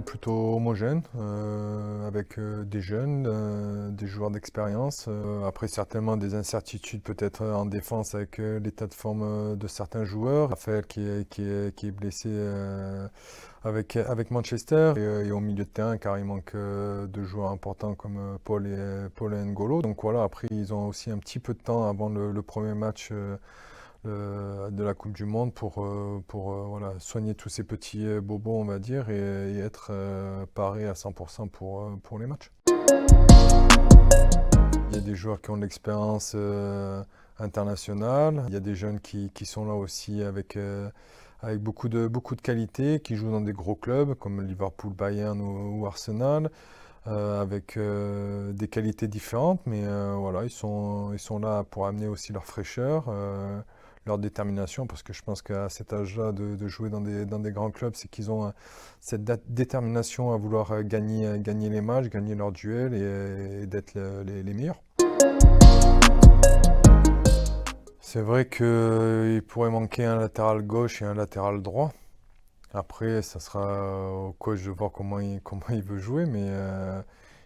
plutôt homogène, avec des jeunes, des joueurs d'expérience. Après, certainement des incertitudes peut-être en défense avec l'état de forme de certains joueurs. Raphaël qui est blessé avec Manchester et au milieu de terrain car il manque de joueurs importants comme Paul et N'Golo. Donc voilà, après ils ont aussi un petit peu de temps avant le premier match de la Coupe du Monde pour voilà, soigner tous ces petits bobos, on va dire, et être paré à 100% pour les matchs. Il y a des joueurs qui ont de l'expérience internationale, il y a des jeunes qui sont là aussi avec beaucoup de qualité, qui jouent dans des gros clubs comme Liverpool, Bayern ou Arsenal, avec des qualités différentes, mais voilà, ils sont là pour amener aussi leur fraîcheur, leur détermination, parce que je pense qu'à cet âge-là, de jouer dans des grands clubs, c'est qu'ils ont cette détermination à vouloir gagner les matchs, gagner leurs duels et d'être les meilleurs. C'est vrai qu'il pourrait manquer un latéral gauche et un latéral droit. Après, ça sera au coach de voir comment il veut jouer, mais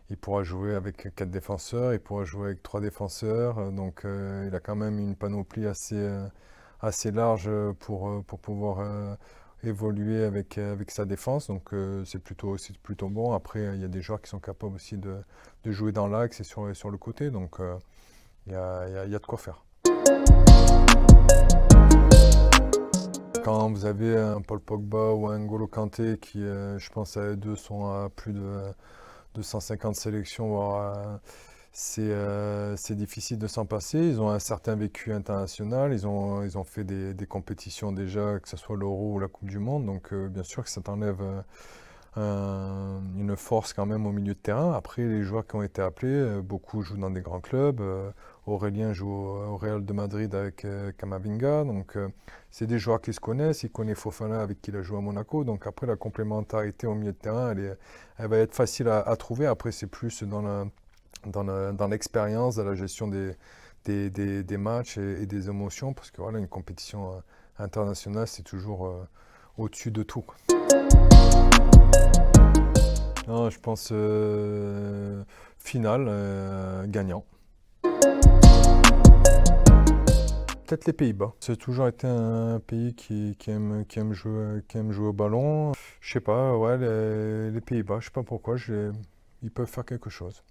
il pourra jouer avec quatre défenseurs, il pourra jouer avec trois défenseurs, donc il a quand même une panoplie assez large pour pouvoir évoluer avec sa défense, donc c'est plutôt bon. Après, il y a des joueurs qui sont capables aussi de jouer dans l'axe et sur le côté, donc il y a de quoi faire. Quand vous avez un Paul Pogba ou un N'Golo Kanté qui, je pense, à eux deux sont à plus de 150 sélections, voire, c'est difficile de s'en passer. Ils ont un certain vécu international, ils ont fait des compétitions déjà, que ce soit l'Euro ou la Coupe du Monde, donc bien sûr que ça t'enlève une force quand même au milieu de terrain. Après, les joueurs qui ont été appelés, beaucoup jouent dans des grands clubs. Aurélien joue au Real de Madrid avec Camavinga. Donc, c'est des joueurs qui se connaissent. Il connaît Fofana avec qui il a joué à Monaco. Donc, après, la complémentarité au milieu de terrain, elle va être facile à trouver. Après, c'est plus dans l'expérience, dans la gestion des matchs et des émotions. Parce que voilà, une compétition internationale, c'est toujours au-dessus de tout, quoi. Non, je pense finale, gagnant. Peut-être les Pays-Bas. C'est toujours été un pays qui aime jouer au ballon. Je sais pas, ouais, les Pays-Bas, je sais pas pourquoi, ils peuvent faire quelque chose.